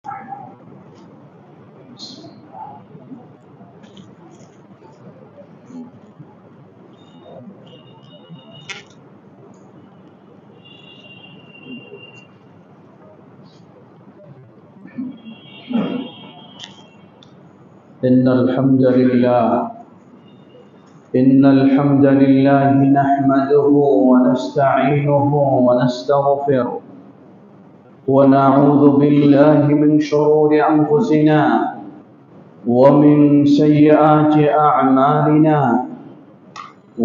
إن الحمد لله نحمده ونستعينه ونستغفره ونعوذ بالله من شرور أنفسنا ومن سيئات أعمالنا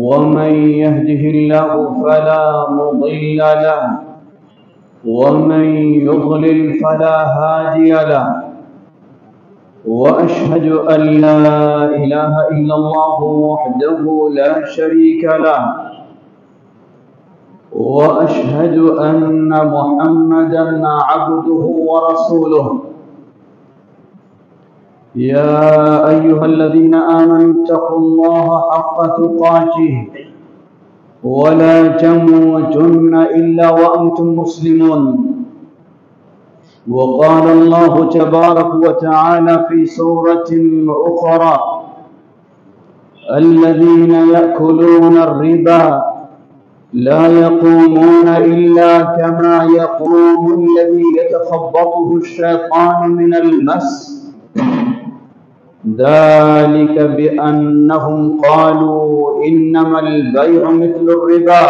ومن يهده الله فلا مضل له ومن يضلل فلا هادي له وأشهد أن لا إله إلا الله وحده لا شريك له وأشهد أن محمدا عبده ورسوله يا أيها الذين آمنوا اتقوا الله حق تقاته ولا تموتن إلا وأنتم مسلمون وقال الله تبارك وتعالى في سورة أخرى الذين يأكلون الربا لا يقومون إلا كما يقوم الذي يتخبطه الشيطان من المس ذلك بأنهم قالوا إنما البيع مثل الربا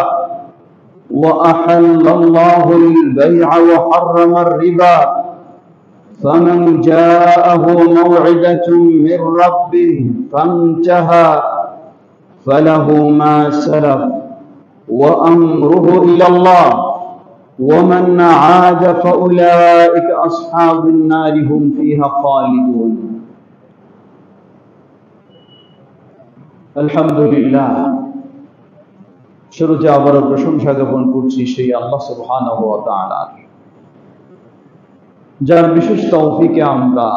وأحل الله البيع وحرم الربا فمن جاءه موعظة من ربه فانتهى فله ما سلف وأمره إلى الله ومن عاد فأولئك أصحاب النار هم فيها خالدون الحمد لله শুরুতে আবারও প্রশংসা জ্ঞাপন করছি সেই আল্লাহ সুবহানাহু ওয়া তাআলার, যার বিশেষ তৌফিকে আমরা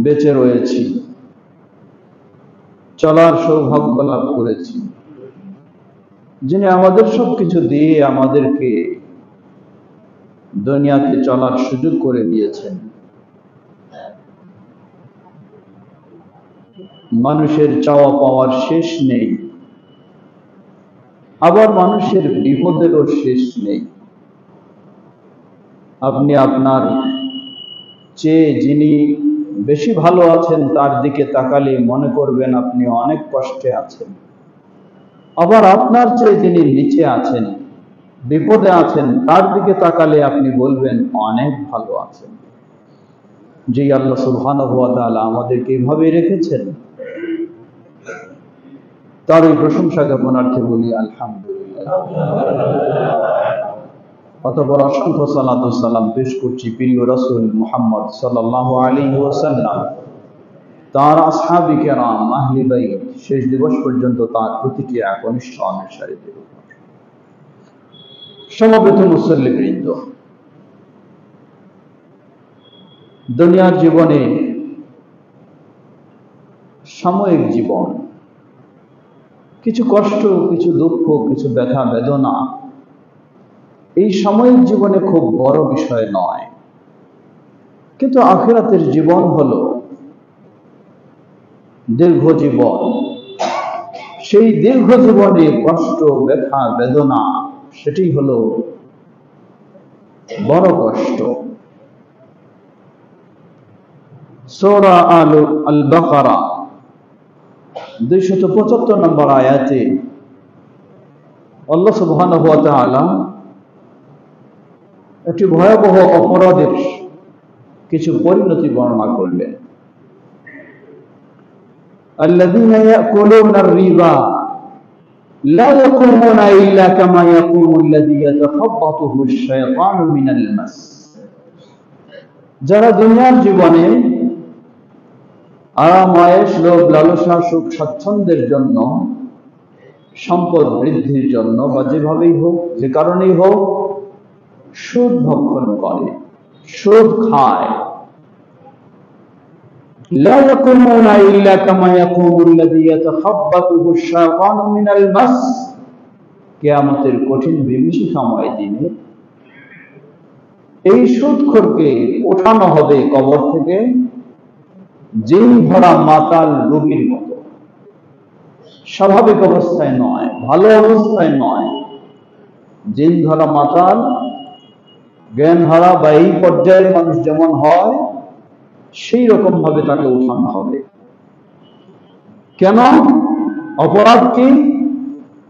বেঁচে রয়েছি, চলার সৌভাগ্য লাভ করেছি, যিনি আমাদের সবকিছু দিয়ে আমাদেরকে দুনিয়াতে চলার সুযোগ করে দিয়েছেন। মানুষের চাওয়া পাওয়ার শেষ নেই, আবার মানুষের বিপদেরও শেষ নেই। আপনি আপনার চেয়ে যিনি বেশি ভালো আছেন তার দিকে তাকালে মনে করবেন আপনি অনেক কষ্টে আছেন, আবার আপনার চেয়ে যিনি নিচে আছেন, বিপদে আছেন, তার দিকে তাকালে আপনি বলবেন অনেক ভালো আছেন। যে আল্লাহ সুবহানাহু ওয়া তাআলা আমাদেরকে এইভাবে রেখেছেন, তার এই প্রশংসা জ্ঞাপনার্থে বলি আলহামদুলিল্লাহ। অতঃপর অসংখ্য সালাত ও সালাম পেশ করছি প্রিয় রাসূল মুহাম্মদ সাল্লাল্লাহু আলাইহি ওয়াসাল্লাম, তার আসহাবী কেরাম, আহলে বাইত, শেষ দিবস পর্যন্ত তার প্রতিটি একনিষ্ঠ অনুসারীদের উপর। সমবেত মুসল্লিবৃন্দ, দুনিয়ার জীবনে সাময়িক জীবন, কিছু কষ্ট, কিছু দুঃখ, কিছু ব্যথা বেদনা এই সাময়িক জীবনে খুব বড় বিষয় নয়, কিন্তু আখিরাতের জীবন হলো দীর্ঘ জীবন। সেই দীর্ঘ জীবনে কষ্ট, ব্যথা বেদনা সেটি হলো বড় কষ্ট। সূরা আল বাকারা 275 নম্বর আয়াতে আল্লাহ সুবহানাহু ওয়া তাআলা একটি ভয়াবহ অপরাধের কিছু পরিণতি বর্ণনা করলেন। আল্লাযীনা ইয়াকুলুনা আর-রিবা লা ইয়াকুমুনা ইল্লা কামা ইয়াকুমু আল্লাযী ইয়াতাখাব্বাতুহু আশ-শায়তানু মিনাল মাস। যারা দুনিয়ার জীবনে আরাম আয়েশ, লোভ লালসা, সুখ স্বাচ্ছন্দ্যের জন্য, সম্পদ বৃদ্ধির জন্য বা যেভাবেই হোক, যে কারণেই হোক সুদ ভক্ষণ করে, সুদ খায়, লা ইয়াকুমুনা ইল্লা কামা ইয়াকুমু আল্লাযী ইয়াতাখাব্বাতুহু আশ-শায়তানু মিনাল মাস। কিয়ামতের কঠিন বিভীষিকাময় দিনে এই সুদখোরকে ওঠানো হবে কবর থেকে জিন ধরা মাতাল রোগীর মতো, স্বাভাবিক অবস্থায় নয়, ভালো অবস্থায় নয়, জিন ধরা মাতাল, জ্ঞান হারা বা এই পর্যায়ের মানুষ যেমন হয় সেই রকম ভাবে তাকে উঠানো হবে। কেন? অপরাধ কি?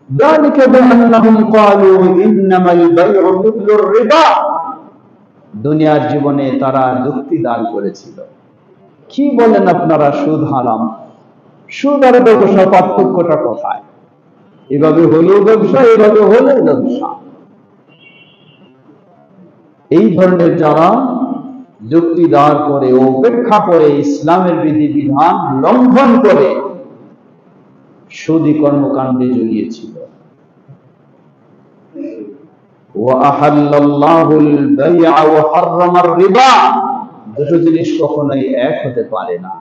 ذلك بأنهم قالوا إنما البيع مثل الربا। দুনিয়ার জীবনে তারা যুক্তি দাঁড় করেছিল, কি বলেন আপনারা সুদ হারাম, সুদ আর ব্যবসা পার্থক্যটা কোথায়? এভাবে হলেও ব্যবসা, এভাবে হলেও ব্যবসা। এই ধরনের যারা যুক্তি দাঁড় করে উপেক্ষা করে ইসলামের বিধিবিধান লঙ্ঘন করে সুদী কর্মকাণ্ডে জড়িয়েছিল। দুটো জিনিস কখনোই এক হতে পারে না।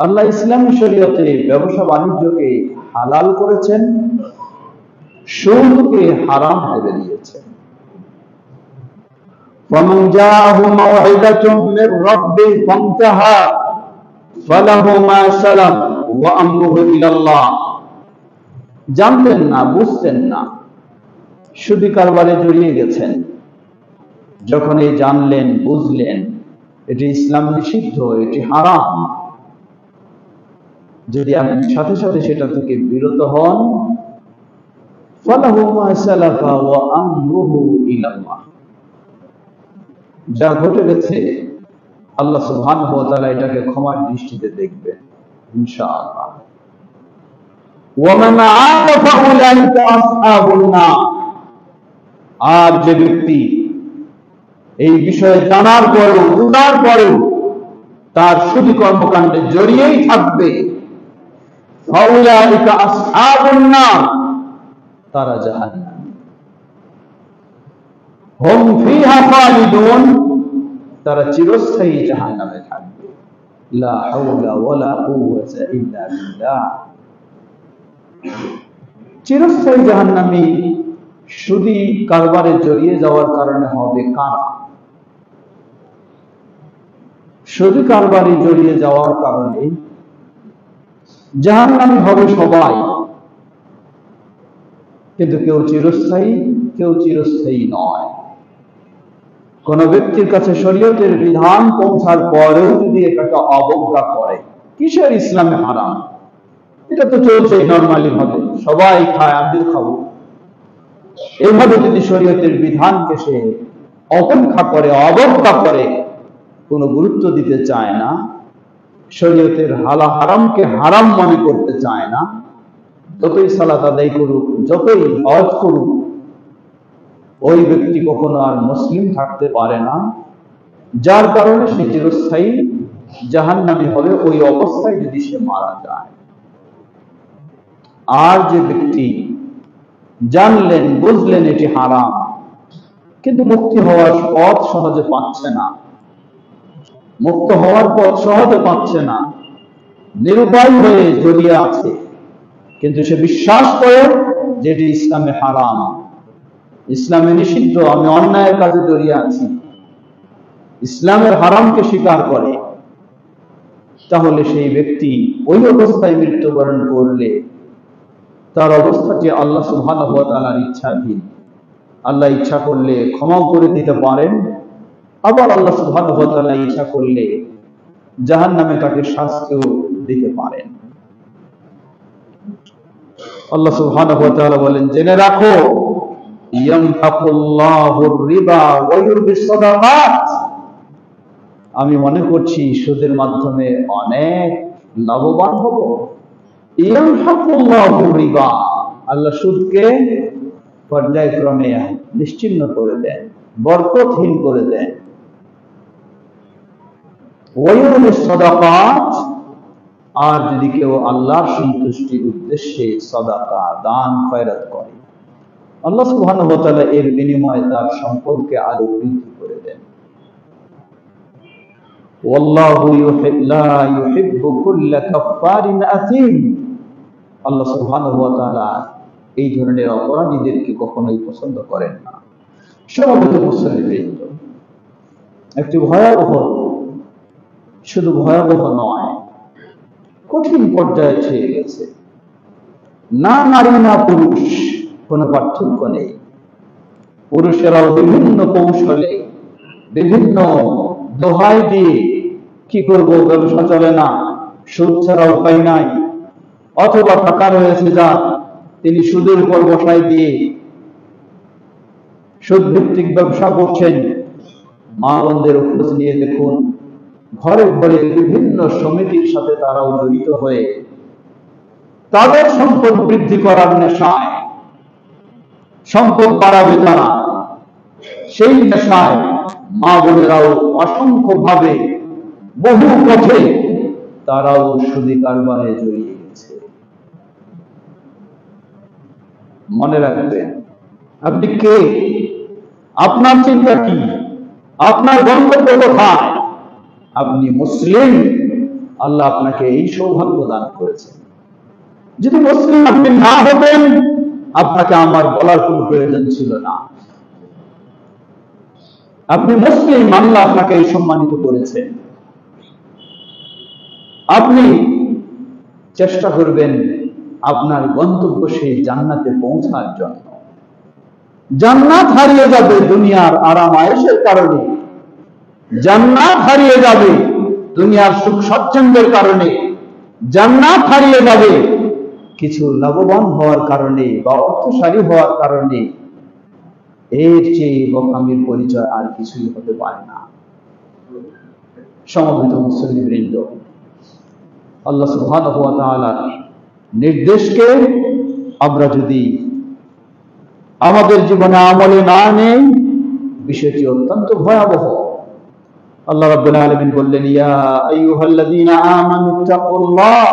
আল্লাহ ইসলামী শরীয়তে ব্যবসা বাণিজ্যকে হালাল করেছেন, সুদকে হারাম করে দিয়েছেন। فمن جاءه موعظة من ربه فانتهى فله ما سلف وأمره إلى الله। জানতেন না, বুঝতেন না, সুদী কারবারে জড়িয়ে গেছেন। যখন এই জানলেন, বুঝলেন এটি ইসলাম নিষিদ্ধ, এটি হারাম, যদি আপনি সাথে সাথে সেটা থেকে বিরত হন, ফালাহু মা সালাফা ওয়া আমরুহু ইলাল্লাহ। যা ঘটে গেছে আল্লাহ সুবহানাহু ওয়া তাআলা এটাকে ক্ষমার দৃষ্টিতে দেখবেন ইনশাআল্লাহ। ওয়া মান আ'তা ফাউলাইকা আসহাবুন নার। আর যে ব্যক্তি এই বিষয়ে জানার পরেও, বুঝার পরেও তার সুদী কর্মকাণ্ডে জড়িয়েই থাকবে, ফাউলাইকা আসহাবুন নার, তারা জাহান্নাম, হুম ফিহা খালিদুন, তারা চিরস্থায়ী জাহান্নামে থাকবে। লা হাওলা ওয়ালা কুওয়াতা ইল্লা বিল্লাহ। চিরস্থায়ী জাহান্নামী সুদী কারবারে জড়িয়ে যাওয়ার কারণে হবে কারা? সুদী কারবারে জড়িয়ে যাওয়ার কারণে জাহান্নামী হবে সবাই, কিন্তু কেউ চিরস্থায়ী, কেউ চিরস্থায়ী নয়। কোন ব্যক্তির কাছে শরীয়তের বিধান পৌঁছার পরেও যদি এটাকে অবজ্ঞা করে, কিসের ইসলামে হারাম, এটা তো চলছে নরমালি ভাবে, সবাই খায়, আমিও খাবো, এইভাবে যদি শরীয়তের বিধানকে সে অপেক্ষা করে, অবজ্ঞা করে, কোনো গুরুত্ব দিতে চায় না, শরীয়তের হারামকে হারাম মনে করতে চায় না, যতই সালাত আদায় করুক, যতই হজ করুক, ওই ব্যক্তি কখনো আর মুসলিম থাকতে পারে না, যার কারণে সে চিরস্থায়ী জাহান্নামী হবে ওই অবস্থায় যদি সে মারা যায়। আর যে ব্যক্তি জানলেন, বুঝলেন এটি হারাম, কিন্তু মুক্তি হওয়ার পথ সহজে পাচ্ছে না, মুক্ত হওয়ার পথ সহজে পাচ্ছে না, নিরুপায় হয়ে জড়িয়ে আছে, কিন্তু সে বিশ্বাস করে যে এটি ইসলামে হারাম, ইসলামে নিষিদ্ধ, আমি অন্যায়ের কাজে জড়িয়ে আছি, ইসলামের হারামকে স্বীকার করে, তাহলে সেই ব্যক্তি ওই অবস্থায় মৃত্যুবরণ করলে তার অবস্থাটি আল্লাহ সুবহানাহু ওয়া তাআলার ইচ্ছাধীন। আল্লাহ ইচ্ছা করলে ক্ষমা করে দিতে পারেন, আবার আল্লাহ সুবহানাহু ওয়া তাআলা ইচ্ছা করলে জাহান্নামে তাকে শাস্তিও দিতে পারেন। আল্লাহ সুবহানাহু ওয়া তাআলা বলেন, জেনে রাখো, ইয়ামহাকুল্লাহুর রিবা ওয়া ইউরবিস সাদাকাত। আমি মনে করছি সুদের মাধ্যমে অনেক লাভবান হব। ইয়ামহাকুল্লাহুর রিবা, আল্লাহ সুদকে পর্যায়ক্রমে নিশ্চিহ্ন করে দেন, বরকতহীন করে দেন। ওয়া ইউরবিস সাদাকাত, আর যদি কেউ আল্লাহর সন্তুষ্টির উদ্দেশ্যে সাদাকা, দান, খয়রাত করে, আল্লাহ সুবহানাহু ওয়া তাআলা এর বিনিময়ে তার সম্পদকে আরো বৃদ্ধি করে দেন। ওয়াল্লাহু লা ইউহিব্বু কুল্লা কাফফারিন আথীম। আল্লাহ সুবহানাহু ওয়া তাআলা এই ধরনের অপরাধীদেরকে কখনোই পছন্দ করেন না। সম্মানিত মুসলিম, একটি ভয়াবহ, শুধু ভয়াবহ নয়, কঠিন পর্যায়ে ছেয়ে গেছে। না নারী না পুরুষ কোনো পার্থক্য নেই। পুরুষেরাও বিভিন্ন কৌশলে, বিভিন্ন দোহাই দিয়ে কি করব, ব্যবসা চলে না, সুদ ছাড়া উপায় নাই, অথবা টাকা রয়েছে যা তিনি সুদের উপর বসাই দিয়ে সুদ ভিত্তিক ব্যবসা করছেন। মা বোনদের খোঁজ নিয়ে দেখুন, ঘরে ঘরে বিভিন্ন সমিতির সাথে তারাও জড়িত হয়ে তাদের সম্পদ বৃদ্ধি করার নেশায়, সম্পদ বাড়াবে তারা, সেই নেশায় মা বোনেরাও অসংখ্য ভাবে বহু পথে তারাও সুদী কারবারে জড়িয়ে গেছে। মনে রাখবেন, আপনি কে, আপনার চিন্তা কি, আপনার গন্তব্য কোথায়? আপনি মুসলিম, আল্লাহ আপনাকে এই সৌভাগ্য দান করেছেন। যদি মুসলিম আপনি না হতেন, আপনাকে আমার বলার কোনো প্রয়োজন ছিল না। আপনি মুসলিম, আল্লাহ আপনাকে এই সম্মানিত করেছেন। আপনি চেষ্টা করবেন আপনার গন্তব্য সেই জান্নাতে পৌঁছার জন্য। জান্নাত হারিয়ে যাবে দুনিয়ার আরাম আয়েশের কারণে, জান্নাত হারিয়ে যাবে দুনিয়ার সুখ স্বাচ্ছন্দ্যের কারণে, জান্নাত হারিয়ে যাবে কিছু লাভবান হওয়ার কারণে বা অর্থশালী হওয়ার কারণে। এর চেয়ে বোকামির পরিচয় আর কিছুই হতে পারে না। সমবেত মুসলিমবৃন্দ, আল্লাহ সুবহানাহু ওয়া তাআলার নির্দেশকে আমরা যদি আমাদের জীবনে আমলে না নেই, বিষয়টি অত্যন্ত ভয়াবহ। আল্লাহ রাব্বুল আলামিন বললেন, ইয়া আইয়ুহাল্লাযীনা আমানুত্তাকুল্লাহ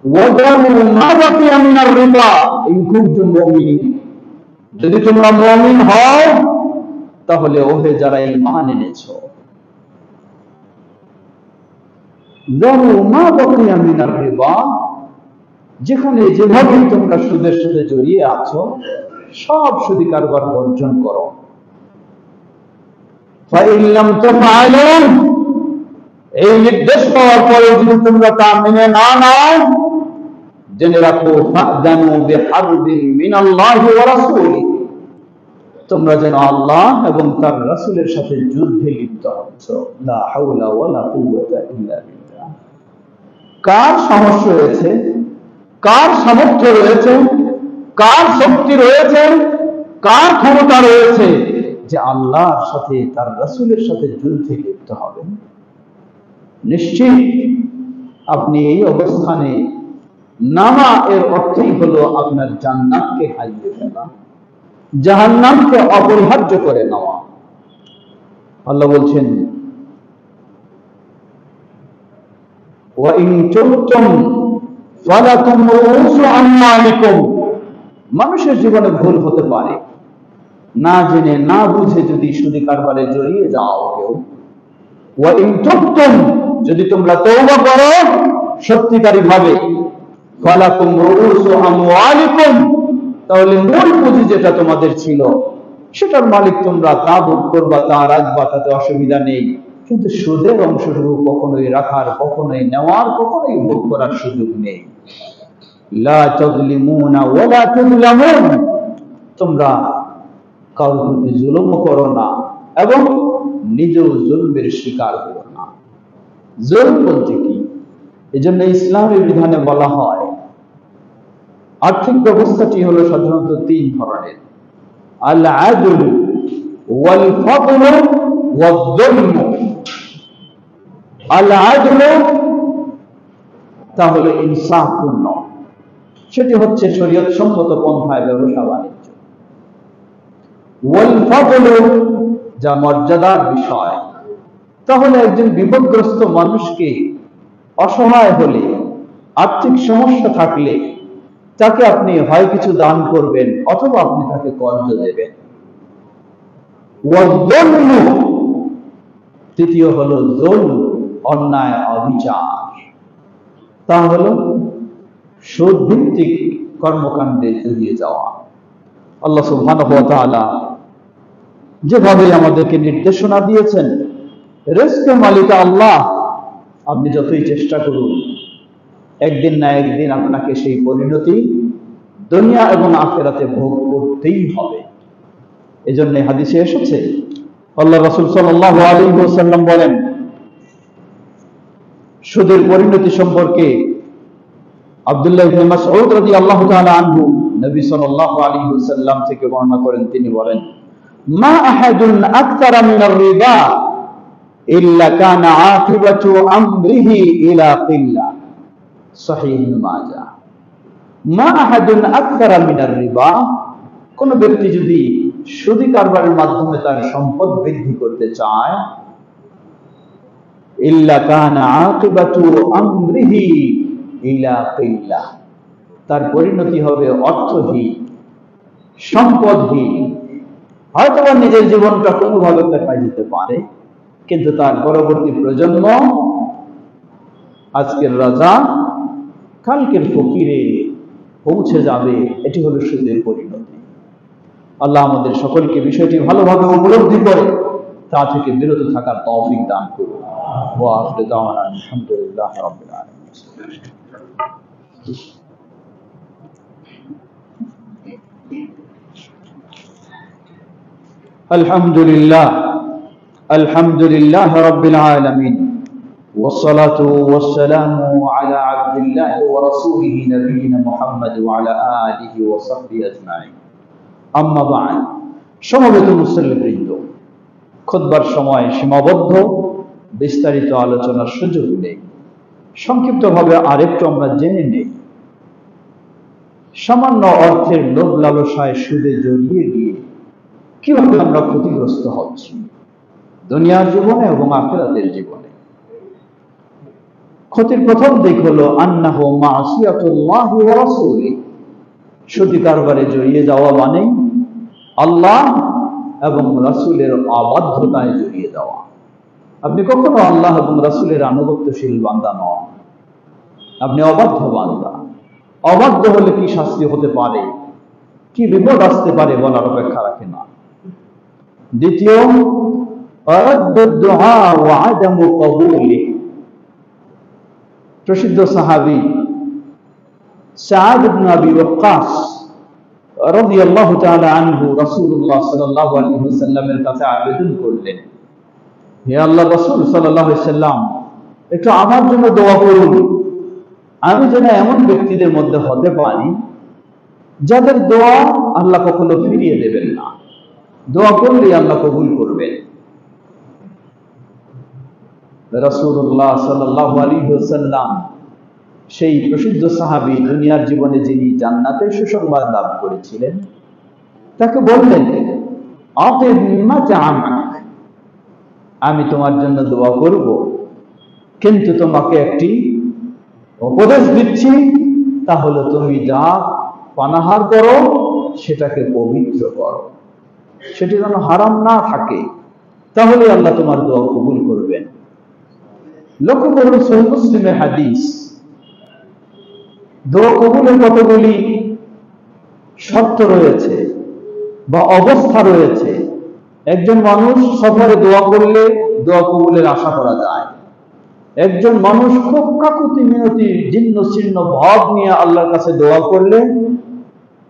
ওয়া যারু মা বাকিয়া মিনার রিবা ইন কুনতুম মুমিনিন। যদি তোমরা মুমিন হও, তাহলে ওহে যারা ঈমান এনেছো, যারু মা বাকিয়া মিনার রিবা, যেখানে যেভাবে তোমরা সুদের সাথে জড়িয়ে আছো সব সুদী কারবার বর্জন করো। ফাইন লাম তাফআলু, এই নির্দেশ পাওয়ার পরে যদি তোমরা তা মেনে না নাও, জেনে রাখো ফাদানু বিহারবিন মিনাল্লাহি ওয়া রাসূলিহি, তোমরা যেন আল্লাহ এবং তার রাসূলের সাথে যুদ্ধে লিপ্ত হচ্ছ। লা হাওলা ওয়ালা কুওয়াতা ইল্লা বিল্লাহ। কার সাহস রয়েছে, কার সামর্থ্য রয়েছে, কার শক্তি রয়েছে, কার ক্ষমতা রয়েছে যে আল্লাহর সাথে তার রাসূলের সাথে যুদ্ধে লিপ্ত হবে? নিশ্চিত আপনি এই অবস্থানে নামা, এর অর্থই হলো আপনার জান্নাতকে হারিয়ে ফেলা, জাহান্নামকে অপরিহার্য করে নেওয়া। আল্লাহ বলছেন, ওয়া ইন তুবতুম ফালাকুম রুউসু আমওয়ালিকুম। মানুষের জীবনে ভুল হতে পারে, না জেনে না বুঝে যদি সুদী কারবারে জড়িয়ে যাও কেউ। ওয়া ইন তুবতুম, যদি তোমরা তওবা করো সত্যিকারী ভাবে, ফালাকুম রুউসু আমওয়ালিকুম, তাহলে মূল পুঁজি যেটা তোমাদের ছিল সেটার মালিক তোমরা, তা ভোগ করবা, তা রাখবা, তাতে অসুবিধা নেই। কিন্তু সুদের অংশটুকু কখনোই রাখার, কখনোই নেওয়ার, কখনোই ভোগ করার সুযোগ নেই। লা তাযলিমুনা ওয়া লা তুযলামুন, তোমরা কারোর প্রতি জুলুম করো না এবং নিজেও জুলমের শিকার হও না। জুলম বলতে কি? এজন্য ইসলামের বিধানে বলা হয় আর্থিক ব্যবস্থাটি হলো সাধারণত তিন ধরনের: আল আদল ওয়াল ফাদল ওয়াল যুলম। আল আদল তা হলো ইনসাফপূর্ণ, সেটি হচ্ছে শরীয়ত সম্মত পন্থায় ব্যবসা বাণিজ্য। ওয়াল ফাদল, যা মর্যাদার বিষয়, তাহলে একজন বিপদগ্রস্ত মানুষকে, অসহায় হলে, আর্থিক সমস্যা থাকলে তাকে আপনি হয় কিছু দান করবেন অথবা আপনি তাকে কর্জ দেবেন। ওয়াল যুলম, তৃতীয় হলো যুলম, অন্যায় অবিচার, তা হলো সুদ ভিত্তিক কর্মকাণ্ডে জড়িয়ে যাওয়া। আল্লাহ সুবহানাহু ওয়া তাআলা যেভাবে আমাদেরকে নির্দেশনা দিয়েছেন রিজকের মালিক আল্লাহ। আপনি যতই চেষ্টা করুন, একদিন না একদিন আপনাকে সেই পরিণতি দুনিয়া এবং আখিরাতে ভোগ করতেই হবে। এজন্য হাদিসে এসেছে, আল্লাহ রাসূল সাল্লাল্লাহু আলাইহি ওয়াসাল্লাম বলেন, সুদের পরিণতি সম্পর্কে আব্দুল্লাহ ইবনে মাসউদ রাদিয়াল্লাহু তাআলা আনহু নবী সাল্লাল্লাহু আলাইহি ওয়াসাল্লাম থেকে বর্ণনা করেন, তিনি বলেন, মা আহাদুন আকতারা মিনার রিবা ইল্লা কানা আকিবাতু আমরিহি ইলা কিল্লা, সহিহ ইবনে মাজাহ। মা আহাদুন আকতারা মিনার রিবা, কোন ব্যক্তি যদি সুদি কারবারের মাধ্যমে তার সম্পদ বৃদ্ধি করতে চায়, ইল্লা কানা আকিবাতু আমরিহি ইলা কিল্লা, তার পরিণতি হবে অর্থহীন, সম্পদহীন। হয়তো নিজের জীবনটা কোনোভাবে কাটাই যেতে পারে, কিন্তু তার পরবর্তী প্রজন্ম আজকের রাজা কালকের ফকিরে পৌঁছে যাবে। এটি হলো সুদের পরিণতি। আল্লাহ আমাদের সকলকে বিষয়টি ভালোভাবে উপলব্ধি করে তা থেকে বিরত থাকার তৌফিক দান করুন। ওয়া আখিরু দাওয়ানা আলহামদুলিল্লাহি রাব্বিল আলামিন। আলহামদুলিল্লাহ রাব্বিল আলামিন, والصلاة والسلام على عبد الله ورسوله نبينا محمد وعلى آله وصحبه أجمعين। أما بعد, সমবেত মুসল্লিবৃন্দ, খুতবার সময় সীমাবদ্ধ, বিস্তারিত আলোচনার সুযোগ নেই। সংক্ষিপ্তভাবে আরেকটু আমরা জেনে নেই, সামান্য অর্থের লোভ লালসায় সুদে জড়িয়ে গিয়ে কিভাবে আমরা ক্ষতিগ্রস্ত হচ্ছি দুনিয়ার জীবনে এবং আখিরাতের জীবনে। ক্ষতির প্রথম দিক হলো আন্নাহু মাসিয়াতুল্লাহি ওয়া রাসূলিহি, সুদি কারবারে জড়িয়ে যাওয়া মানে আল্লাহ এবং রাসূলের অবাধ্যতায় জড়িয়ে যাওয়া। আপনি কখনো আল্লাহ এবং রাসূলের আনুগত্যশীল বান্দা নন, আপনি অবাধ্য বান্দা। অবাধ্য হলে কি শাস্তি হতে পারে, কি বিপদ আসতে পারে বলার অপেক্ষা রাখে না। দ্বিতীয়, দুআ ওয়া আদামু কবুলিহি। প্রসিদ্ধ সাহাবী সাদ ইবনে আবি ওয়াক্কাস রাদিয়াল্লাহু তাআলা আনহু রাসূলুল্লাহ সাল্লাল্লাহু আলাইহি ওয়াসাল্লামের কাছে আবেদন করলেন, হে আল্লাহর রাসূল সাল্লাল্লাহু আলাইহি ওয়াসাল্লাম, একটু আমার জন্য দোয়া করুন। আমি যেন এমন ব্যক্তিদের মধ্যে হতে পারি যাদের দোয়া আল্লাহ কখনো ফিরিয়ে দেবেন না, দোয়া করলেই আল্লাহ কবুল করবেন। রাসূলুল্লাহ সাল্লাল্লাহু আলাইহি ওয়াসাল্লাম, সেই প্রসিদ্ধ সাহাবী, দুনিয়ার জীবনে যিনি জান্নাতের সুসংবাদ লাভ করেছিলেন, তাকে বললেন, আমি তোমার জন্য দোয়া করব, কিন্তু তোমাকে একটি উপদেশ দিচ্ছি, তাহলে তুমি যা পানাহার করো সেটাকে পবিত্র করো, সেটি যেন হারাম না থাকে, তাহলে আল্লাহ তোমার দোয়া কবুল করবেন। লক্ষ্য করুন, সহিহ মুসলিমের হাদিস। দোয়া কবুলের কতগুলি শর্ত রয়েছে বা অবস্থা রয়েছে। একজন মানুষ সফরে দোয়া করলে দোয়া কবুলের আশা করা যায়। একজন মানুষ খুব কাকুতি মিনতি জীর্ণ শীর্ণ ভাব নিয়ে আল্লাহর কাছে দোয়া করলে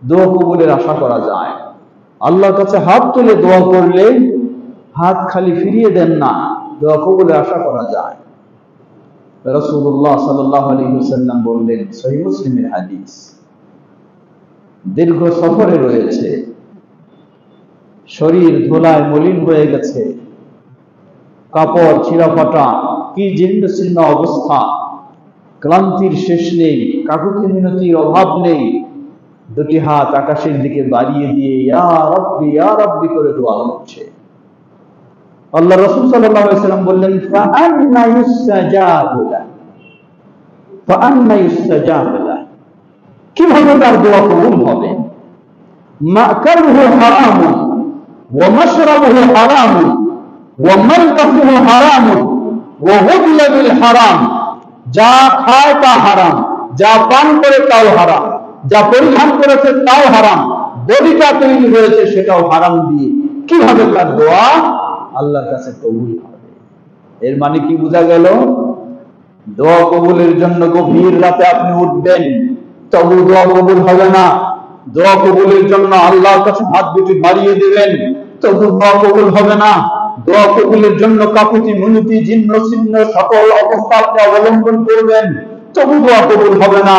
দোয়া কবুলের আশা করা যায়। আল্লাহর কাছে হাত তুলে দোয়া করলে হাত খালি ফিরিয়ে দেন না, দোয়া কবুলের আশা করা যায়। রাসূলুল্লাহ সাল্লাল্লাহু আলাইহি ওয়াসাল্লাম বললেন, সহিহ মুসলিমের হাদিস, দীর্ঘ সফরে রয়েছে, শরীর ধুলায় মলিন হয়ে গেছে, কাপড় ছিঁড়া ফাটা, কি জীর্ণ শীর্ণ অবস্থা, ক্লান্তির শেষ নেই, কাকুতি মিনতির অভাব নেই। দুটি হাত আকাশের দিকে বাড়িয়ে দিয়ে ইয়া রাব্বি করে দোয়া করছে। আল্লাহ রাসূল সাল্লাল্লাহু আলাইহি ওয়াসাল্লাম বললেন, ফাআন্না ইউস্তাজাবু লাহু, ফাআন্না ইউস্তাজাবু লাহু, কিভাবে তার দোয়া কবুল হবে? মাকালুহু হারাম ওয়া মাশরাবুহু হারাম ওয়া মালবাসুহু হারাম ওয়া হুদিলা বিল হারাম, যা খায় তা হারাম, যা পান করে তাও হারাম, যা পরিধান করেছে তাও হারাম, বডিটা তৈরি হয়েছে সেটাও হারাম দিয়ে। কিভাবে তার দোয়া আল্লাহর কাছে কবুল হবে? এর মানে কি বোঝা গেল? দোয়া কবুলের জন্য গভীর রাতে আপনি উঠবেন, তবু দোয়া কবুল হবে না। দোয়া কবুলের জন্য আল্লাহর কাছে হাত দুটি বাড়িয়ে দেবেন, তবু দোয়া কবুল হবে না। দোয়া কবুলের জন্য কাকুতি মিনতি জিন্ন ছিন্ন সকল অবস্থা আপনি অবলম্বন করবেন, তবু দোয়া কবুল হবে না।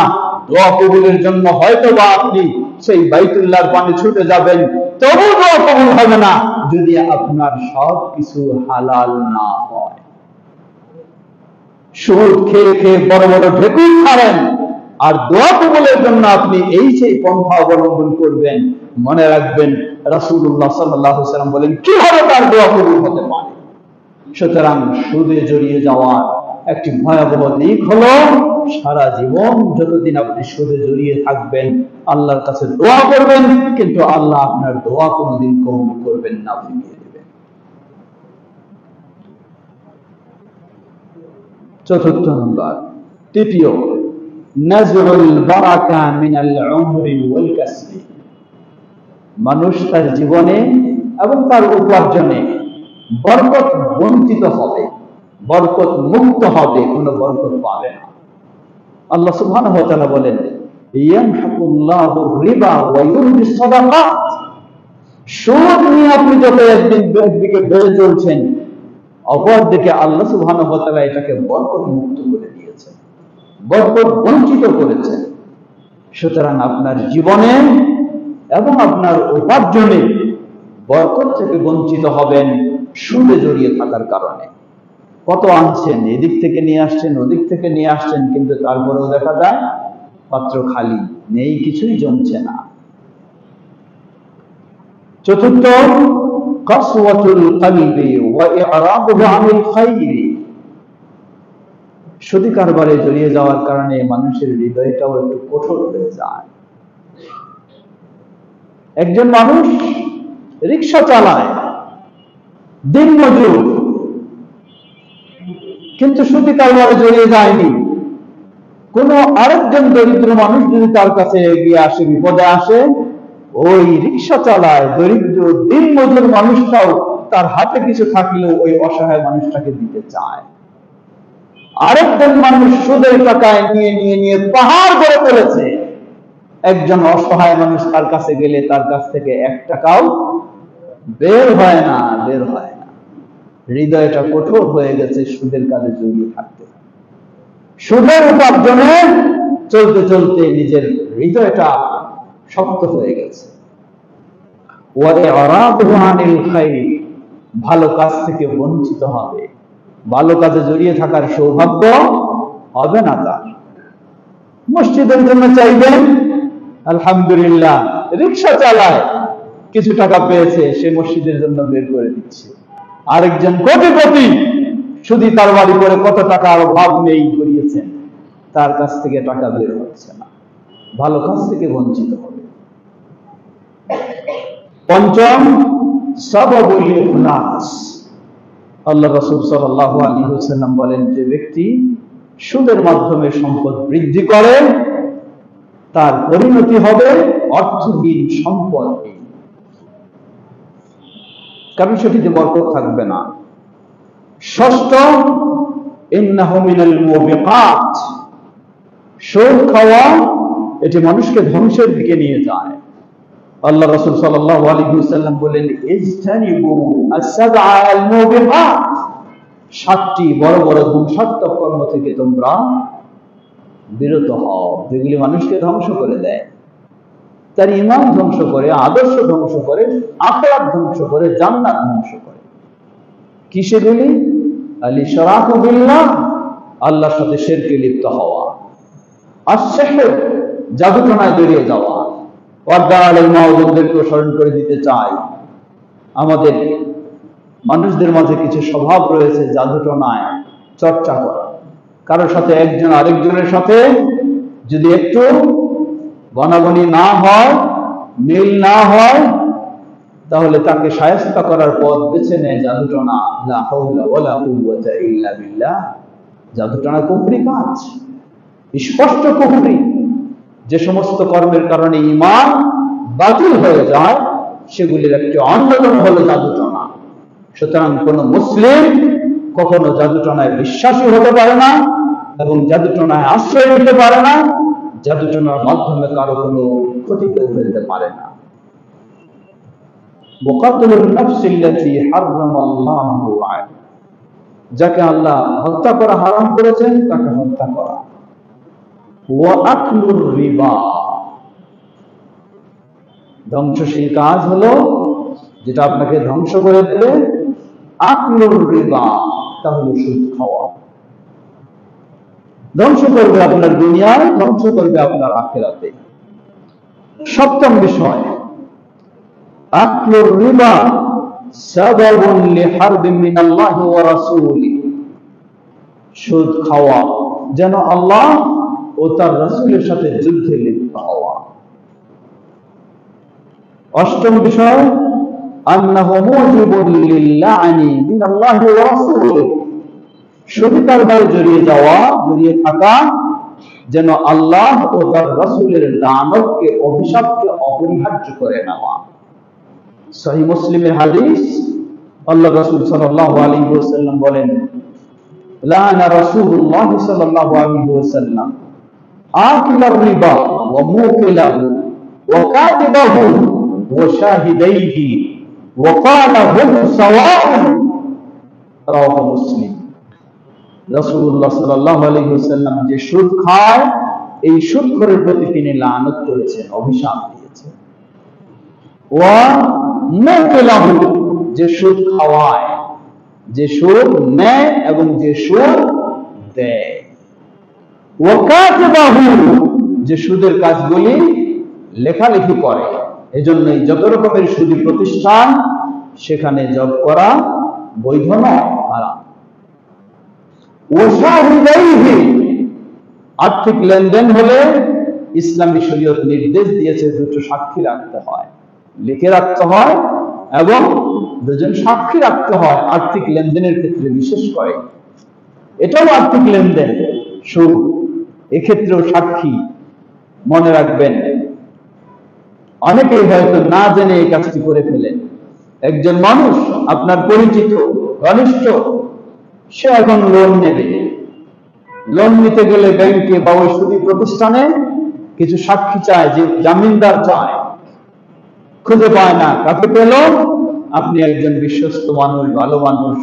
দোয়া কবুলের জন্য হয়তো বা আপনি সেই বাইতুল্লাহর পানে ছুটে যাবেন, তবু দোয়া কবুল হবে না যদি আপনার সব কিছু হালাল না হয়। সুদ খেয়ে খেয়ে বড় বড় ঢেকুর খাবেন, আর দোয়া কবুলের জন্য আপনি এই সেই পন্থা অবলম্বন করবেন, মনে রাখবেন রাসূলুল্লাহ সাল্লাল্লাহু আলাইহি ওয়াসাল্লাম বলেন কিভাবে তার দোয়া কবুল হতে পারে। সুতরাং সুদে জড়িয়ে যাওয়ার একটি ভয়াবহ দিক হলো সারা জীবন যতদিন আপনি সুদে জড়িয়ে থাকবেন আল্লাহর কাছে দোয়া করবেন, কিন্তু আল্লাহ আপনার দোয়া কোনোদিন কবুল করবেন না, ফিরিয়ে দেবেন। চতুর্থ নম্বর, তৃতীয়, নাজরুল বারাকা মিনাল উমরি ওয়াল কাসবি। মানুষ তার জীবনে এবং তার উপার্জনে বরকত বঞ্চিত হবে, বরকত মুক্ত হবে, কোনো বরকত পাবে না। আল্লাহ সুবহানাহু ওয়া তাআলা বলেন ইয়ামহাকুল্লাহু রিবা ওয়া ইউরবিস সাদাকাত। সুদ নিয়ে আপনি যত একদিকে বেড়ে চলছেন, অপরদিকে আল্লাহ সুবহানাহু ওয়া তাআলা এটাকে বরকত মুক্ত করে দিয়েছেন, বরকত বঞ্চিত করেছেন। সুতরাং আপনার জীবনে এবং আপনার উপার্জনে বরকত থেকে বঞ্চিত হবেন সুদে জড়িয়ে থাকার কারণে। কত আনছেন, এদিক থেকে নিয়ে আসছেন, ওদিক থেকে নিয়ে আসছেন, কিন্তু তারপরেও দেখা যায় পাত্র খালি, নেই, কিছুই জমছে না। চতুর্থ, কাসওয়াতুল কলবি ওয়া ইরাদুহু আনিল খায়রি। সুদী কারবারে জড়িয়ে যাওয়ার কারণে মানুষের হৃদয়টাও একটু কঠোর হয়ে যায়। একজন মানুষ রিকশা চালায়, দিনমজুর, কিন্তু সুদী কারবারে জড়িয়ে যায়নি। কোন আরেকজন দরিদ্র মানুষ যদি তার কাছে এগিয়ে আসে, বিপদে আসে, ওই রিকশা চালায় দরিদ্র দিনমজুর মানুষটাও তার হাতে কিছু থাকলেও ওই অসহায় মানুষটাকে দিতে চায়। আরেকজন মানুষ সুদের টাকায় নিয়ে নিয়ে নিয়ে পাহাড় গড়ে ফেলেছে, একজন অসহায় মানুষ তার কাছে গেলে তার কাছ থেকে 1 টাকাও বের হয় না। হৃদয়টা কঠোর হয়ে গেছে সুদের কাজে জড়িয়ে থাকতে। সুদের উপার্জনে চলতে চলতে নিজের হৃদয়টা শক্ত হয়ে গেছে। ওয়া ইরাদুহু আনিল খায়র, ভালো কাজ থেকে বঞ্চিত হবে, ভালো কাজে জড়িয়ে থাকার সৌভাগ্য হবে না তার। মসজিদের জন্য চাইবেন, আলহামদুলিল্লাহ, রিকশা চালায়, কিছু টাকা পেয়েছে, সে মসজিদের জন্য বের করে দিচ্ছে। আরেকজন কোটিপতি, সুদী কারবারি করে কত টাকার অভাব নেই করিয়েছেন, তার কাছ থেকে টাকা বের হচ্ছে না, ভালো কাজ থেকে বঞ্চিত হবে। পঞ্চম, সাবাবুল ইখলাস। আল্লাহ রাসূল সাল্লাল্লাহু আলাইহি ওয়াসাল্লাম বলেন, যে ব্যক্তি সুদের মাধ্যমে সম্পদ বৃদ্ধি করে তার পরিণতি হবে অর্থহীন, সম্পদহীন, কারণ সেটিতে বরকত থাকবে না। ষষ্ঠ, ইন্নাহু মিনাল মুবিকাত। সুদ খাওয়া এটি মানুষকে ধ্বংসের দিকে নিয়ে যায়। আল্লাহ রাসূল সাল্লাল্লাহু আলাইহি ওয়াসাল্লাম বলেন, ইজতানিবু আস-সাবআল মুবিকাত। 7টি বড় বড় ধ্বংসাত্মক কর্ম থেকে তোমরা বিরত হও, যেগুলি মানুষকে ধ্বংস করে দেয়, তার ঈমান ধ্বংস করে, আদর্শ ধ্বংস করে, আখিরাত ধ্বংস করে, জান্নাত ধ্বংস করে। কি সেগুলি? আল-ইশরাকু বিল্লাহ, আল্লাহর সাথে শিরকে লিপ্ত হওয়া। আশ-সিহর, জাদুটনায় জড়িয়ে যাওয়া। পর্দা আলের মা-বোনদেরকে স্মরণ করে দিতে চাই, আমাদের মানুষদের মাঝে কিছু স্বভাব রয়েছে জাদুটনায় চর্চা করা। কারোর সাথে একজন আরেকজনের সাথে যদি একটু বনাবনি না হয়, মিল না হয়, তাহলে তাকে শায়েস্তা করার পথ বেছে নেয় জাদুটনা। লা হাওলা ওয়ালা কুওয়াতা ইল্লা বিল্লাহ। জাদুটনা কুফরি কাজ, স্পষ্ট কুফরি। যে সমস্ত কর্মের কারণে ঈমান বাতিল হয়ে যায় সেগুলির একটি অন্যতম হলো জাদুটনা। সুতরাং কোন মুসলিম কখনো জাদুটনায় বিশ্বাসী হতে পারে না এবং জাদুটনায় আশ্রয় নিতে পারে না, জাদুটনার মাধ্যমে কারো কোনো ক্ষতিকেও ফেলতে পারে না। ওয়াকাতুলুন নাফসিল্লাতী হারামাল্লাহু আলাইহি, যাকে আল্লাহ হত্যা করা হারাম করেছেন তাকে হত্যা করা। ওয়া আকলুর রিবা, ধ্বংসশীল কাজ হলো যেটা আপনাকে ধ্বংস করে দেবে। আকলুর রিবা, তা হলো সুদ খাওয়া। ধ্বংস করবে আপনার দুনিয়ায়, ধ্বংস করবে আপনার আখিরাতে। সপ্তম বিষয়, আকলুর রিবা সাবাবুন লিহারবিন মিনাল্লাহি ওয়া রাসূলিহি, সুদ খাওয়া যেন আল্লাহ ও তার রাসূলের সাথে যুদ্ধে লিপ্ত হওয়া। অষ্টম বিষয়, আন্নাহু মুজিবুন লিল্লা'নি মিনাল্লাহি ওয়া রাসূলিহি, সুদী কারবারে জড়িয়ে যাওয়া, জড়িয়ে থাকা যেন আল্লাহ ও তার রাসূলের লানত অভিশাপকে অপরিহার্য করে নেওয়া। সহিহ মুসলিমের হাদিস, আল্লাহ রাসূল সাল্লাল্লাহু আলাইহি ওয়াসাল্লাম বলেন, লানা রাসূলুল্লাহ সাল্লাল্লাহু আলাইহি ওয়াসাল্লাম আকিলার রিবা ওয়া মুকিলাহু ওয়া কাতিবাহু ওয়া শাহিদাইহি ওয়া ক্বালা হুম সাওয়াউন, রাওয়াহু মুসলিম। রাসূলুল্লাহ সাল্লাল্লাহু আলাইহি ওয়াসাল্লাম যে সুদ খায়, এই সুদখোরের প্রতি তিনি লানত করেছেন, অভিশাপ দিয়েছেন। ওয়া মুকিলাহু, যে সুদ খাওয়ায়, যে সুদ নেয় এবং যে সুদ দেয়। ওয়া কাতিবাহু, যে সুদের কাজগুলি লেখালেখি করে। এজন্যই যত রকমের সুদী প্রতিষ্ঠান, সেখানে জব করা বৈধ নয়, হারাম। ওয়া শাহিদাইহি, আর্থিক লেনদেন হলে ইসলামী শরীয়ত নির্দেশ দিয়েছে দুটো সাক্ষী রাখতে হয়, লিখে রাখতে হয় এবং দুজন সাক্ষী রাখতে হয় আর্থিক লেনদেনের ক্ষেত্রে, বিশেষ করে এটাও আর্থিক লেনদেন, সুদ, এক্ষেত্রেও সাক্ষী মনে রাখবেন। অনেকেই হয়তো না জেনে এই কাজটি করে ফেলেন। একজন মানুষ আপনার পরিচিত, ঘনিষ্ঠ, সে এখন লোন নেবে। লোন নিতে গেলে ব্যাংকে বা ওই সুদী প্রতিষ্ঠানে কিছু সাক্ষী চায়, যে জামিনদার চায়, খুঁজে পায় না। কাকে পেল? আপনি একজন বিশ্বস্ত মানুষ, ভালো মানুষ,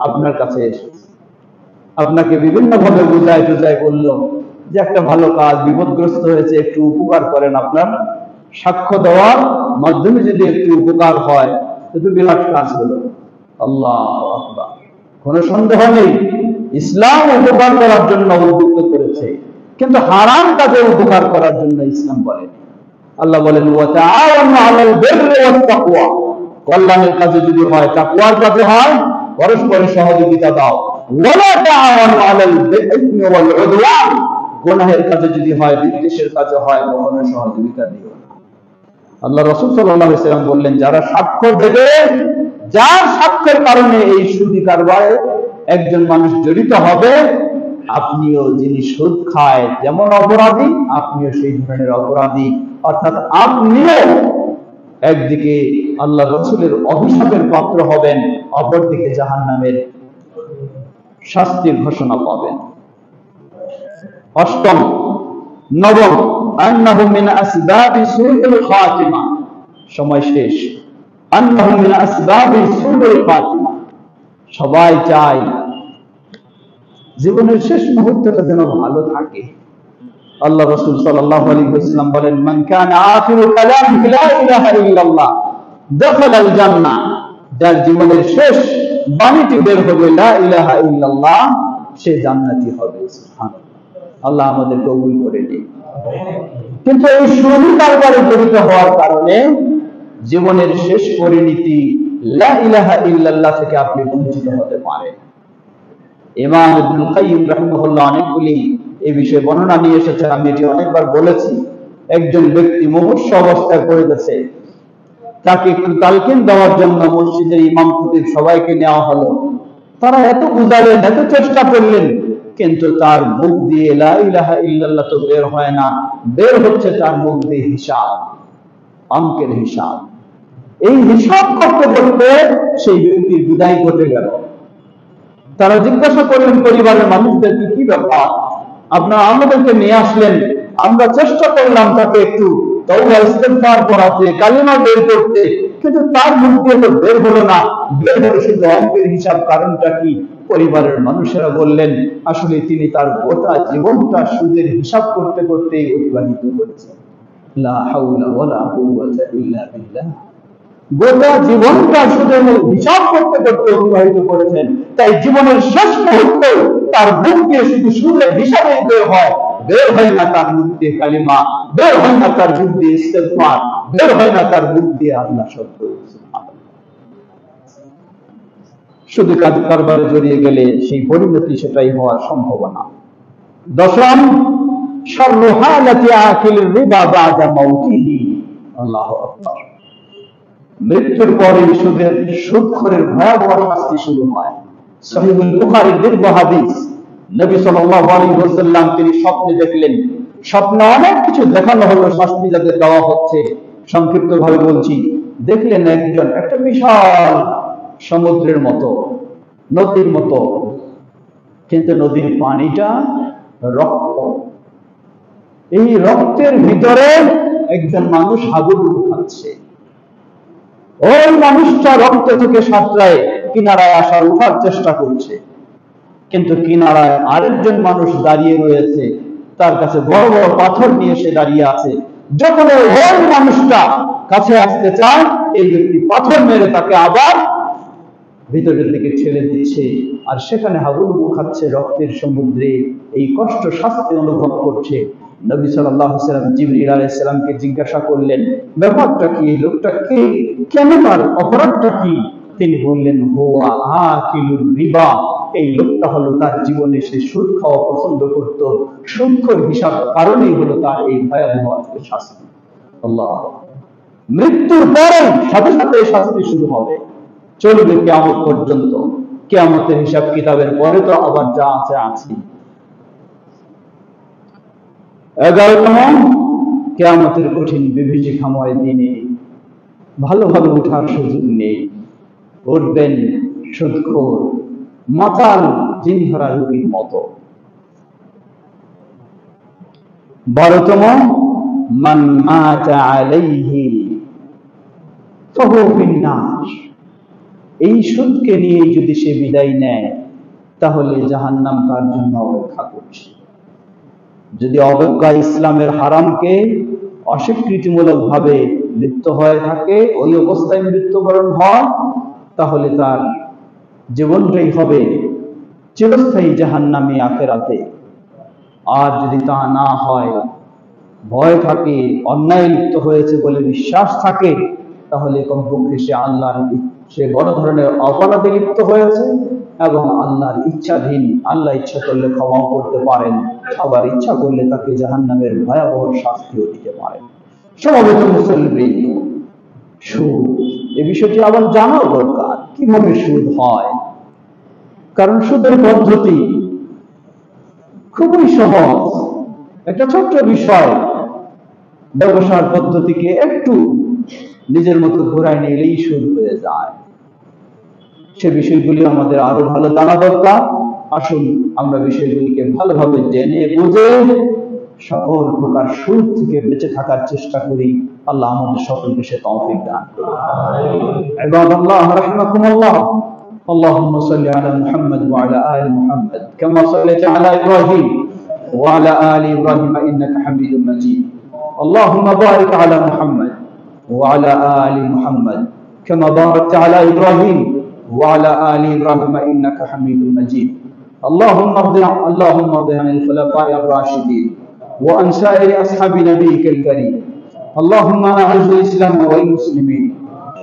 আপনার কাছে এসেছে, আপনাকে বিভিন্ন ভাবে বুঝায় টুজায় বলল যে একটা ভালো কাজ, বিপদগ্রস্ত হয়েছে, একটু উপকার করেন। আপনার সাক্ষ্য দেওয়ার মাধ্যমে যদি একটু উপকার হয়, তো বিরাট কাজ হলো। আল্লাহু আকবার। কোনো সন্দেহ নেই, ইসলাম উপকার করার জন্য উদ্বুদ্ধ করেছে, কিন্তু হারাম কাজে উপকার করার জন্য ইসলাম বলেন। আল্লাহ বলেন, ওয়া তাআওয়ানু আলাল বিররি ওয়াত তাকওয়া, কল্যাণের কাজে যদি হয়, তাকওয়ার কাজে হয়, পরস্পরের সহযোগিতা দাও। ওয়ালা তাআওয়ানু আলাল ইসমি ওয়াল উদওয়ান, গুনাহের কাজে যদি হয়, বিদ্বেষের কাজে হয়, কখনো সহযোগিতা দিও না। আল্লাহ রাসূল সাল্লাল্লাহু আলাইহি ওয়াসাল্লাম বললেন, যারা সাক্ষ্য দেবে, যার সাক্ষ্যের কারণে এই সুদী কারবারে একজন মানুষ জড়িত হবে, আপনিও, যিনি সুদ খায় যেমন অপরাধী, আপনিও সেই ধরনের অপরাধী। অর্থাৎ আপনিও একদিকে আল্লাহ রাসূলের অভিশাপের পাত্র হবেন, অপরদিকে জাহান্নামের শাস্তির ঘোষণা পাবেন। অষ্টম, নবম, আন্নাহু মিন আসবাবি সুইল খাতিমা, সময় শেষ। আন্নাহু মিন আসবাবি সুইল খাতিমা, সবাই চায় জীবনের শেষ মুহূর্তটা যেন ভালো থাকে। আল্লাহ রাসূল সাল্লাল্লাহু আলাইহি ওয়াসাল্লাম বলেন, মান কানা আখিরু কালামিহি লা ইলাহা ইল্লাল্লাহ দাখালাল জান্নাহ, যার জীবনের শেষ বাণীটি বের হবে লা ইলাহা ইল্লাল্লাহ, সে জান্নাতি হবে। সুবহানাল্লাহ, আল্লাহ আমাদের কবুল করে নিন। কিন্তু এই সুদী কারবারে জড়িত হওয়ার কারণে জীবনের শেষ পরিণতি লা ইলাহা ইল্লাল্লাহ থেকে আপনি বঞ্চিত হতে পারেন। ইমাম ইবনুল কাইয়্যিম রাহিমাহুল্লাহ অনেকগুলি এই বিষয়ে বর্ণনা নিয়ে এসেছেন, আমি এটি অনেকবার বলেছি। একজন ব্যক্তি মুমূর্ষু অবস্থায় পড়ে গেছে, তাকে একটু তালকিন দেওয়ার জন্য মসজিদের ইমাম খতিব সবাইকে নেওয়া হলো। তারা এত বুঝালেন, এত চেষ্টা করলেন, কিন্তু তার মুখ দিয়ে লা ইলাহা ইল্লাল্লাহ তো বের হয় না, বের হচ্ছে তার মুখ দিয়ে হিসাব, অঙ্কের হিসাব। এই হিসাব করতে করতে সেই ব্যক্তির বিদায় ঘটে গেল। তারা জিজ্ঞাসা করলেন পরিবারের মানুষদেরকে, কি ব্যাপার, আপনারা আমাদেরকে নিয়ে আসলেন, আমরা চেষ্টা করলাম তাকে একটু তওবা ইস্তেগফার করাতে, কালিমা বের করতে, কিন্তু তার মুখ দিয়ে তো বের হলো না, বের হলো শুধু অঙ্কের হিসাব। কারণটা কি? পরিবারের মানুষেরা বললেন, আসলে তিনি তার গোটা জীবনটা সুদের হিসাব করতে করতেই অতিবাহিত করেছেন। লা হাওলা ওয়ালা কুওয়াতা ইল্লা বিল্লাহ। গোটা জীবনটা সুদের হিসাব করতে করতে অতিবাহিত করেছেন, তাই জীবনের শেষ মুহূর্ত তার মুখ দিয়ে শুধু সুদের হিসাবে বের হয়, বের হয় না তার মুখ দিয়ে কালিমা, বের হয় না তার মুখ দিয়ে ইস্তেগফার, বের হয় না তার মুখ দিয়ে আল্লাহ শব্দ। শুধু কারবারে জড়িয়ে গেলে সেই পরিণতি সেটাই হওয়ার সম্ভাবনা। দশম, শাররু হালাতি আকিলির রিবা বাদা মাউতিহি। আল্লাহু আকবার। মৃত্যুর পরে সুদখোরের ভয়াবহ শাস্তি শুরু হয়। সহিহুল বুখারীর দীর্ঘ হাদিস, নবী সাল্লাল্লাহু আলাইহি ওয়াসাল্লাম তিনি স্বপ্নে দেখলেন, স্বপ্নে অনেক কিছু দেখানো হলো, শাস্তি যাদের দেওয়া হচ্ছে। সংক্ষিপ্ত ভাবে বলছি, দেখলেন একজন একটা বিশাল সমুদ্রের মতো, নদীর মতো, কিন্তু নদীর পানিটা রক্ত। এই রক্তের ভিতরে একজন মানুষ হাবুডুবু খাচ্ছে। ওই মানুষটা রক্ত থেকে সাঁতরায় কিনারায় আসার উঠার চেষ্টা করছে, কিন্তু কিনারায় আরেকজন মানুষ দাঁড়িয়ে রয়েছে, তার কাছে বড় বড় পাথর নিয়ে সে দাঁড়িয়ে আছে। যখন ওই মানুষটা কাছে আসতে চায়, এই ব্যক্তি পাথর মেরে তাকে আবার ভিতরের দিকে ছেড়ে দিচ্ছে, আর সেখানে হাবুডুবু খাচ্ছে রক্তের সমুদ্রে, এই কষ্ট শাস্তি অনুভব করছে। নবী সাল্লাল্লাহু আলাইহি ওয়াসাল্লাম জিবরিল আলাইহিস সালামকে জিজ্ঞাসা করলেন, ব্যাপারটা কি, লোকটা কে, কেন, তার অপরাধটা কি? তিনি বললেন, হুয়া আকিলুর রিবা। এই লোকটা হলো তার জীবনে সে সুদ খাওয়া পছন্দ করত, সুদখোর হিসাব কারণেই হলো তার এই ভয়াবহ শাস্তি। আল্লাহ। মৃত্যুর পরে সাথে সাথে শাস্তি শুরু হবে, চলবে কিয়ামত পর্যন্ত। কিয়ামতের হিসাব কিতাবের পরে তো আবার যা আছে আছে। 11তম, কিয়ামতের কঠিন বিভীষিকাময় দিনে ভালোভাবে উঠার সুযোগ নেই। উঠবেন সুদখোর, মাতাল, জিন ধরা রোগীর মতো। 12তম, মান মাতা আলাইহি ফাহুয়া ফিন্নার। এই সুদকে নিয়ে যদি সে বিদায় নেয়, তাহলে জাহান্নাম তার জন্য অপেক্ষা করছে। যদি অবজ্ঞা ইসলামের হারামকে অস্বীকৃতিমূলক ভাবে লিপ্ত হয়ে থাকে, ওই অবস্থায় মৃত্যুবরণ হয়, তাহলে তার জীবনটাই হবে চিরস্থায়ী জাহান্নামী আখিরাতে। আর যদি তা না হয়, ভয় থাকে, অন্যায় লিপ্ত হয়েছে বলে বিশ্বাস থাকে, তাহলে কমপক্ষে সে বড় ধরনের অপরাধে লিপ্ত হয়েছে এবং আল্লাহর ইচ্ছাধীন। আল্লাহ ইচ্ছা করলে ক্ষমা করতে পারেন, আবার ইচ্ছা করলে তাকে জাহান্নামের ভয়াবহ শাস্তিও দিতে পারেন। সমবেত মুসলিম, সুদ, এই বিষয়টি আবার জানার দরকার, কিভাবে সুদ হয়। কারণ সুদের পদ্ধতি খুবই সহজ, একটা ছোট্ট বিষয়। ব্যবসার পদ্ধতিকে একটু নিজের মতো ঘোরায় নিলেই সুদ হয়ে যায়। সে বিষয়গুলি আমাদের আরো ভালো জানা দরকার। আসুন আমরা বিষয়গুলিকে ভালোভাবে জেনে বুঝে সকল প্রকার সুদ থেকে বেঁচে থাকার চেষ্টা করি। আল্লাহ আমাদের সকলকে সে তৌফিক দান করুন। ইবাদাল্লাহ রাহিমাকুমুল্লাহ, আল্লাহুম্মা সাল্লি আলা মুহাম্মদ ওয়া আলা আলি মুহাম্মদ কামা সাল্লাইতা আলা ইব্রাহিম ওয়া আলা আলি ইব্রাহিম ইন্নাকা হামিদুম মাজিদ। আল্লাহুম্মা বারিক আলা মুহাম্মদ ওয়া আলা আলি মুহাম্মদ কামা বারাকতা আলা ইব্রাহিম وعلى آل إبراهيم إنك حميد مجيد. اللهم ارض عن الخلفاء الراشدين وعن سائر أصحاب نبيك الكريم. اللهم أعز الإسلام والمسلمين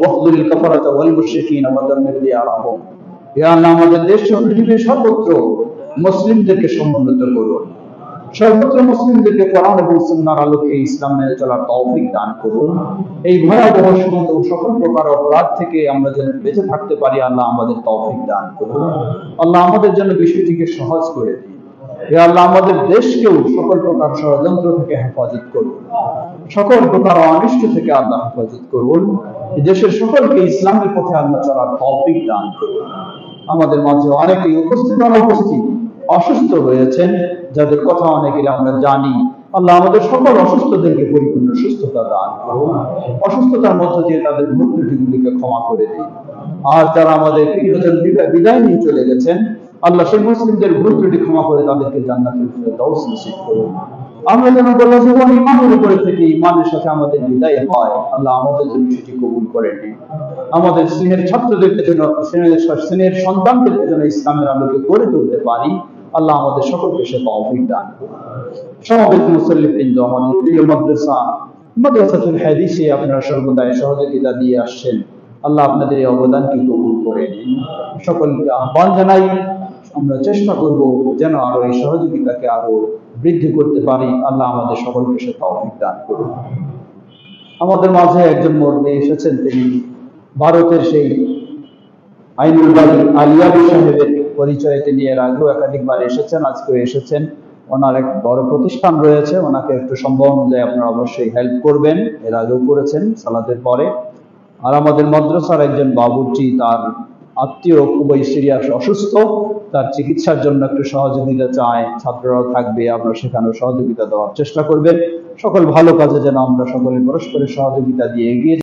واخذل الكفرة والمشركين ودمر ديارهم. يا الله আমাদের দেশ জুড়ে সর্বত্র মুসলিমদেরকে সমুন্নত করুন, সর্বত্র মুসলিমদেরকে কোরআন এবং সুন্নাহর আলোকে ইসলাম মেনে চলার তৌফিক দান করুন। এই ভয়াবহ সমস্ত সকল প্রকার অপরাধ থেকে আমরা যেন বেঁচে থাকতে পারি, আল্লাহ আমাদের তৌফিক দান করুন। আল্লাহ আমাদের জন্য বিষয়টিকে সহজ করে দিন। হে আল্লাহ, আমাদের দেশকেও সকল প্রকার ষড়যন্ত্র থেকে হেফাজত করুন, সকল প্রকার অনিষ্ট থেকে আল্লাহ হেফাজত করুন। এই দেশের সকলকে ইসলামের পথে আল্লাহ চলার তৌফিক দান করুন। আমাদের মাঝে অনেকেই উপস্থিত অনুপস্থিত অসুস্থ হয়েছেন, যাদের কথা অনেকেই আমরা জানি। আল্লাহ আমাদের সকল অসুস্থদেরকে পরিপূর্ণ সুস্থতা দান করুন, অসুস্থতার মধ্য দিয়ে তাদের ভুল ত্রুটিগুলিকে ক্ষমা করে দিন। আর যারা আমাদের প্রিয়জন বিদায় নিয়ে চলে গেছেন, আল্লাহ সেই মুসলিমদের ভুল ত্রুটি ক্ষমা করে তাদেরকে জান্নাতুল ফেরদাউস নসিব করুন। আমরা যেন গোটা জীবন ইমানের উপরে থেকে ইমানের সাথে আমাদের বিদায় হয়, আল্লাহ আমাদের জন্য সেটি কবুল করে নিন। আমাদের স্নেহের ছাত্রদেরকে যেন, স্নেহের সন্তানদেরকে যেন ইসলামের আলোকে গড়ে তুলতে পারি, আল্লাহ আমাদের সকলকে সে তৌফিক দান করুন। সমবেত মুসল্লিবৃন্দ, আমাদের প্রিয় মাদ্রাসাতুল হাদিসে আপনারা সর্বদাই সহযোগিতা দিয়ে আসছেন, আল্লাহ আপনাদের এই অবদানকে কবুল করে নিন। সকলকে আহ্বান জানাই, আমরা চেষ্টা করব যেন আরো এই সহযোগিতাকে আরো বৃদ্ধি করতে পারি। আল্লাহ আমাদের সকলকে সে তৌফিক দান করুন। আমাদের মাঝে একজন মুরব্বি এসেছেন, তিনি ভারতের সেই আইনুল বাড়ি আলিয়াবি সাহেবের পরিচয় তিনি এর আগেও একাধিকবার এসেছেন, আজকেও এসেছেন। ওনার এক বড় প্রতিষ্ঠান রয়েছে, ওনাকে একটু সম্ভব অনুযায়ী আপনারা অবশ্যই হেল্প করবেন। এর আগেও করেছেন সালাতের পরে। আর আমাদের মাদ্রাসার একজন বাবুর্চি, তার আত্মীয় খুবই সিরিয়াস অসুস্থ, তার চিকিৎসার জন্য একটু সহযোগিতা চায়, ছাত্ররাও থাকবে, আপনারা সেখানেও সহযোগিতা দেওয়ার চেষ্টা করবেন। সকল ভালো কাজে যেন আমরা সকলে পরস্পরের সহযোগিতা দিয়ে এগিয়ে